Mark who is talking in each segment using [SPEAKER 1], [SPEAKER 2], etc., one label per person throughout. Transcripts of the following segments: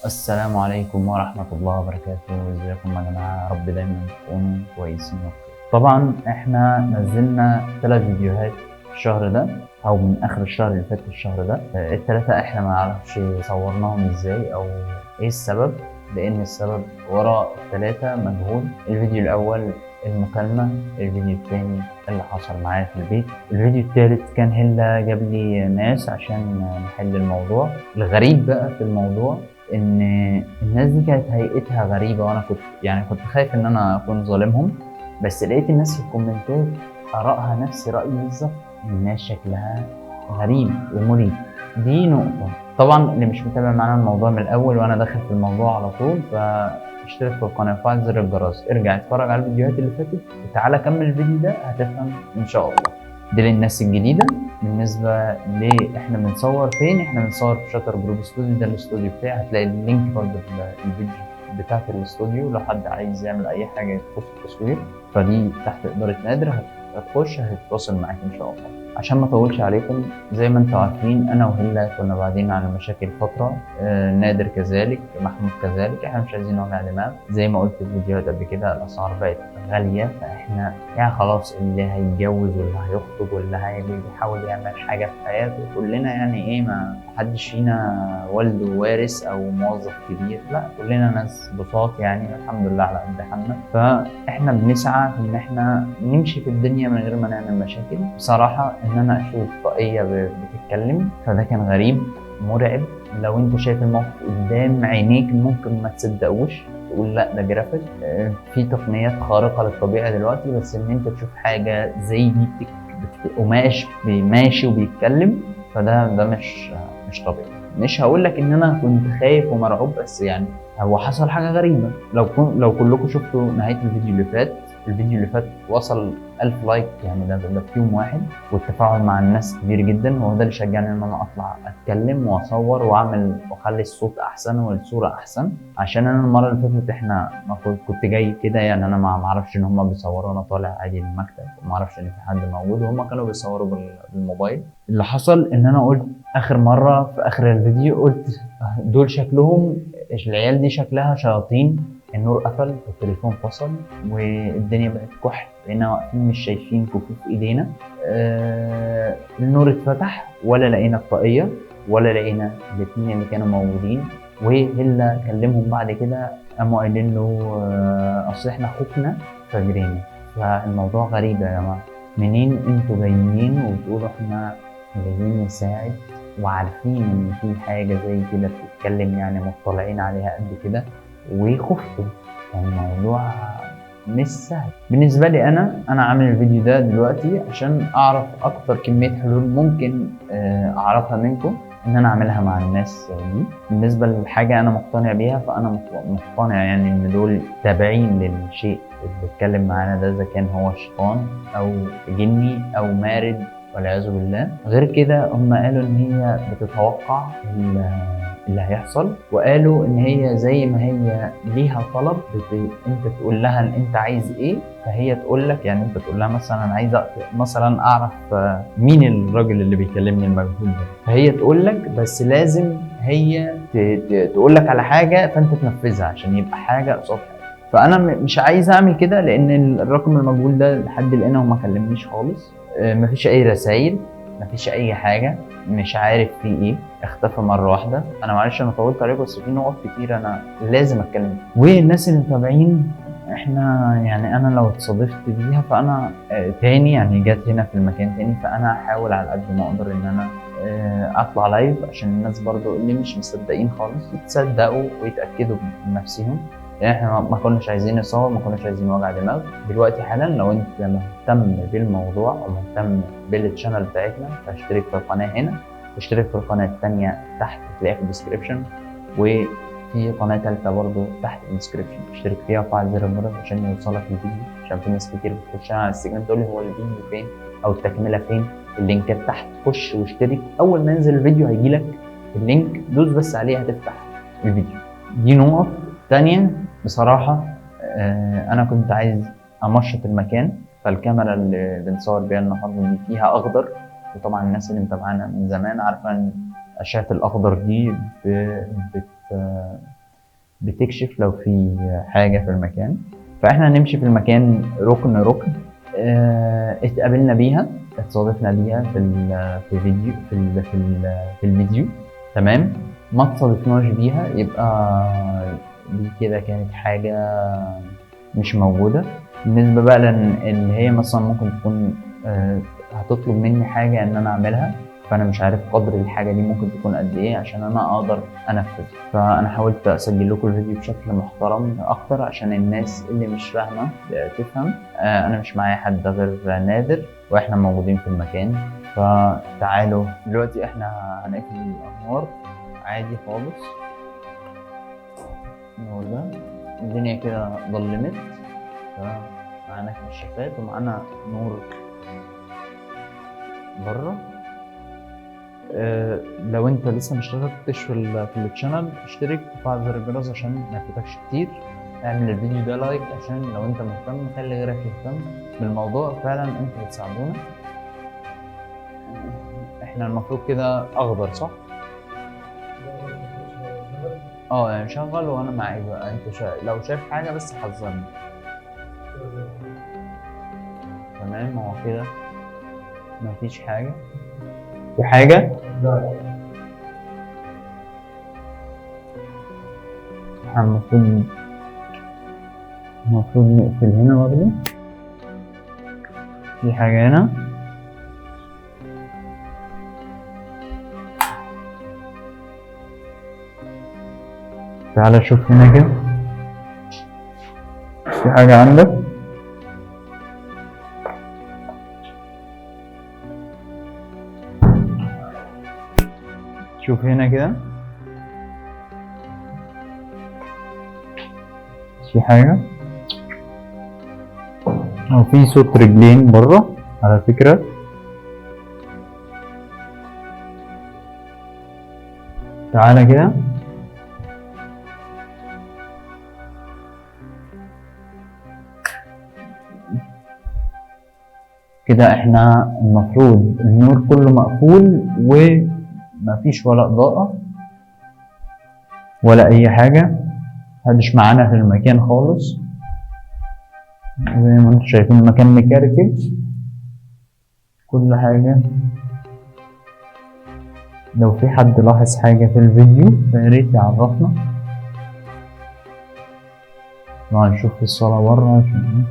[SPEAKER 1] السلام عليكم ورحمة الله وبركاته. ازيكم يا جماعة؟ رب دايما تكونوا كويسين وبخير. طبعا احنا نزلنا 3 فيديوهات الشهر ده او من اخر الشهر اللي فات الشهر ده. التلاتة احنا ما نعرفش صورناهم ازاي او ايه السبب، لان السبب ورا التلاتة مجهول. الفيديو الاول المكالمة، الفيديو التاني اللي حصل معايا في البيت، الفيديو التالت كان هلا جاب لي ناس عشان نحل الموضوع. الغريب بقى في الموضوع ان الناس دي كانت هيئتها غريبة، وانا كنت خايف ان انا اكون ظالمهم، بس لقيت الناس في الكومنتات ارائها نفس رأيي بالظبط. الناس شكلها غريب ومريب. دي نقطة. طبعا اللي مش متابع معانا الموضوع من الاول وانا داخل في الموضوع على طول، اشترك في القناة وفعل زر الجرس، ارجع اتفرج على الفيديوهات اللي فاتت وتعالى كمل الفيديو ده هتفهم ان شاء الله. دي للناس الجديدة. بالنسبة ليه احنا بنصور فين، احنا بنصور في شاتر جروب استوديو، ده الاستوديو بتاعي. هتلاقي اللينك برضه في الفيديو بتاعت الاستوديو لو حد عايز يعمل اي حاجة تخص التصوير، فدي تحت إدارة نادر. هتخش هتتواصل معاك ان شاء الله. عشان ما اطولش عليكم، زي ما انتم عارفين انا وهلا كنا بعدين عن المشاكل فتره، نادر كذلك، محمود كذلك. احنا مش عايزين وجع دماغ، زي ما قلت في فيديوهات قبل كده الاسعار بقت غاليه، فاحنا يعني خلاص اللي هيتجوز واللي هيخطب واللي هيحاول يعمل حاجه في حياته كلنا يعني ايه، ما حدش فينا والده وارث او موظف كبير، لا كلنا ناس بساط يعني الحمد لله على قد حالنا. فاحنا بنسعى في ان احنا نمشي في الدنيا من غير ما نعمل مشاكل. بصراحه ان انا اشوف طاقية بتتكلم فده كان غريب مرعب. لو انت شايف الموقف قدام عينيك ممكن ما تصدقوش، تقول لا ده جرافيك. في تقنيات خارقة للطبيعة دلوقتي، بس ان انت تشوف حاجة زي دي قماش ماشي وبيتكلم، فده مش طبيعي. مش هقول لك ان انا كنت خايف ومرعوب، بس يعني هو حصل حاجة غريبة. لو كلكم شفتوا نهاية الفيديو اللي فات، الفيديو اللي فات وصل 1000 لايك، يعني ده في يوم واحد، والتفاعل مع الناس كبير جدا، وهو ده اللي شجعني ان انا اطلع اتكلم واصور واعمل واخلي الصوت احسن والصوره احسن. عشان انا المره اللي فاتت احنا ما كنت جاي كده، يعني انا ما اعرفش ان هم بيصوروا، انا طالع عادي المكتب وما اعرفش ان في حد موجود، وهم كانوا بيصوروا بالموبايل. اللي حصل ان انا قلت اخر مره في اخر الفيديو، قلت دول شكلهم، العيال دي شكلها شياطين. النور قفل والتليفون فصل والدنيا بقت كحل، بقينا واقفين مش شايفين كفوف ايدينا. النور اتفتح ولا لقينا الطاقية ولا لقينا الاتنين اللي كانوا موجودين. وهلا كلمهم بعد كده قاموا قايلين له اصل احنا خفنا فجرينا. فالموضوع غريب يا جماعة، منين انتوا جايين وتقولوا احنا جايين نساعد وعارفين ان في حاجة زي كده بتتكلم، يعني مطلعين عليها قد كده وخفتوا؟ الموضوع مش سهل بالنسبة لي. أنا عامل الفيديو ده دلوقتي عشان أعرف أكتر كمية حلول ممكن أعرفها منكم إن أنا أعملها مع الناس دي. بالنسبة للحاجة أنا مقتنع بيها، فأنا مقتنع يعني إن دول تابعين للشيء اللي بيتكلم معانا ده، إذا كان هو شيطان أو جني أو مارد والعياذ بالله. غير كده هم قالوا إن هي بتتوقع اللي هيحصل، وقالوا ان هي زي ما هي ليها طلب، انت تقول لها انت عايز ايه فهي تقول لك. يعني انت تقول لها مثلا انا عايز مثلا اعرف مين الراجل اللي بيكلمني المجهول ده، فهي تقول لك، بس لازم هي تقول لك على حاجه فانت تنفذها عشان يبقى حاجه قصاد حاجه. فانا مش عايز اعمل كده، لان الرقم المجهول ده لحد الان هو ما كلمنيش خالص. مفيش اي رسائل، مفيش اي حاجه، مش عارف في ايه، اختفى مره واحده. انا معلش انا طولت عليكم، بس في نقط كتير انا لازم اتكلم. والناس اللي متابعين احنا، يعني انا لو اتصادفت بيها فانا تاني يعني جت هنا في المكان تاني، فانا هحاول على قد ما اقدر ان انا اطلع لايف عشان الناس برضو اللي مش مصدقين خالص يتصدقوا ويتاكدوا بنفسهم. يعني احنا ما كناش عايزين نصور، ما كناش عايزين وجع دماغ. دلوقتي حالا لو انت مهتم بالموضوع او مهتم بالتشانل بتاعتنا فاشترك في القناه هنا، واشترك في القناه الثانيه تحت هتلاقيها في الديسكربشن، وفي قناه ثالثه برضو تحت الديسكربشن اشترك فيها وفعل زر الجرس عشان يوصلك الفيديو. عشان في ناس كتير بتخش على الانستجرام تقول لي هو الفيديو فين او التكمله فين، اللينكات تحت، خش واشترك. اول ما ينزل الفيديو هيجيلك اللينك، دوس بس عليه هتفتح الفيديو. دي نقط تانية. بصراحة أنا كنت عايز أمشط المكان، فالكاميرا اللي بنصور بيها النهاردة دي فيها أخضر، وطبعا الناس اللي متابعانا من زمان عارفة إن أشعة الأخضر دي بتكشف لو في حاجة في المكان. فاحنا هنمشي في المكان ركن ركن. اتقابلنا بيها، اتصادفنا بيها في فيديو في الفيديو، تمام. ما اتصادفناش بيها يبقى دي كده كانت حاجة مش موجودة. بالنسبة بقى اللي هي مثلا ممكن تكون هتطلب مني حاجة ان انا اعملها، فانا مش عارف قدر الحاجة دي ممكن تكون قد ايه عشان انا اقدر انفذ. فانا حاولت اسجل لكم الفيديو بشكل محترم اكتر عشان الناس اللي مش فاهمة تفهم. انا مش معايا حد غير نادر واحنا موجودين في المكان. فتعالوا دلوقتي احنا هنقفل الانوار عادي خالص. النور ده الدنيا كده ظلمت، فمعانا كشافات ومعانا نور بره. لو انت لسه مشتركتش في الشانل اشترك وفعل زر الجرس عشان ما يفوتكش كتير. اعمل الفيديو ده لايك عشان لو انت مهتم خلي غيرك يهتم بالموضوع. فعلا انتوا بتساعدونا. احنا المفروض كده اخضر صح؟ يعني شغل وانا معاك بقى. انت لو شايف حاجه بس حذرني. تمام. هو كده مفيش حاجه. في حاجه؟ لا. احنا المفروض نقفل هنا برضه. في حاجه هنا. تعالى شوف هنا كده. في حاجة عندك؟ شوف هنا كده. في حاجة. في صوت رجلين بره على فكرة. تعالى كده. كده احنا المفروض النور كله مقفول ومفيش ولا اضاءة ولا اي حاجة. محدش معانا في المكان خالص. زي ما انتم شايفين المكان مكركب كل حاجة. لو في حد لاحظ حاجة في الفيديو فياريت يعرفنا. هنشوف في الصالة بره عشان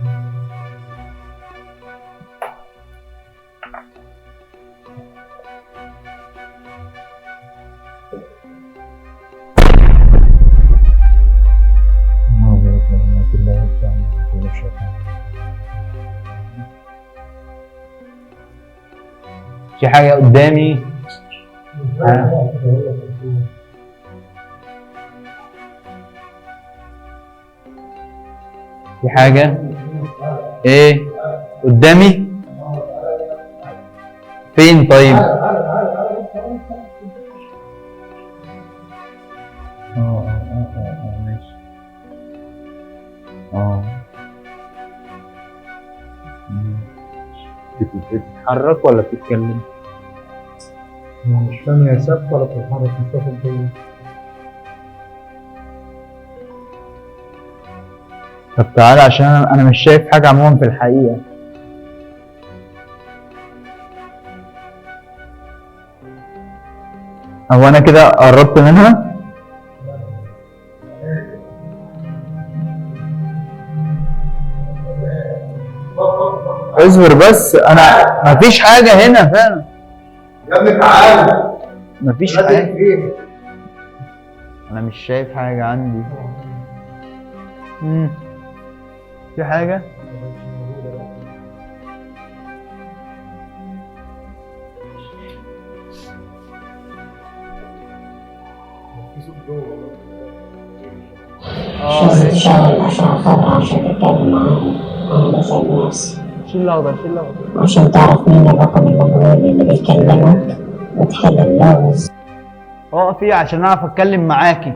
[SPEAKER 1] في حاجة قدامي. في حاجة ايه قدامي؟ فين طيب؟ ماشي. بتتحرك ولا بتتكلم؟
[SPEAKER 2] مش فاهم هي ثابتة ولا بتتحرك، مش واخد بالي.
[SPEAKER 1] طب تعالى عشان انا مش شايف حاجة عموما في الحقيقة. هو انا كده قربت منها؟ اصبر بس، انا مفيش حاجة هنا فعلا.
[SPEAKER 2] يا ابني تعالى.
[SPEAKER 1] مفيش حاجة. انا مش شايف حاجة عندي. في حاجة؟
[SPEAKER 3] شغل أشعة خضراء عشان تتكلم معاهم عاملة زي الناس.
[SPEAKER 1] شيل الأخضر شيل الأخضر
[SPEAKER 3] عشان تعرف مين الرقم المجهول اللي بيكلمك وتحل اللغز.
[SPEAKER 1] اقفي عشان أعرف أتكلم معاكي.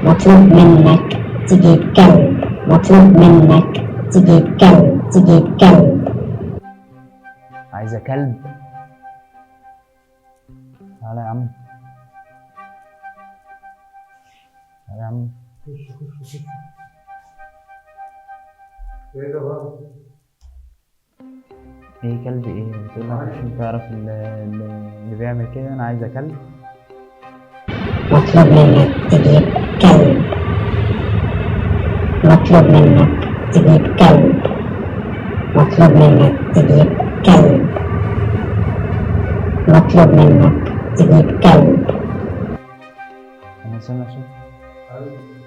[SPEAKER 3] مطلوب منك تجيب كلب. مطلوب منك تجيب كلب. تجيب كلب.
[SPEAKER 1] عايزة كلب. تعالى يا عم، تعالى يا عم.
[SPEAKER 2] خش خش خش. ايه ده بقى؟
[SPEAKER 1] ايه كلب ايه؟ بتقول لك عشان تعرف اللي بيعمل كده. انا عايزة كلب.
[SPEAKER 3] مطلوب منك تجيب كلب. مطلوب منك تجيب كلب. مطلوب منك تجيب كلب. مطلوب منك تجيب كلب.
[SPEAKER 1] انا سامع صوت.
[SPEAKER 2] عايز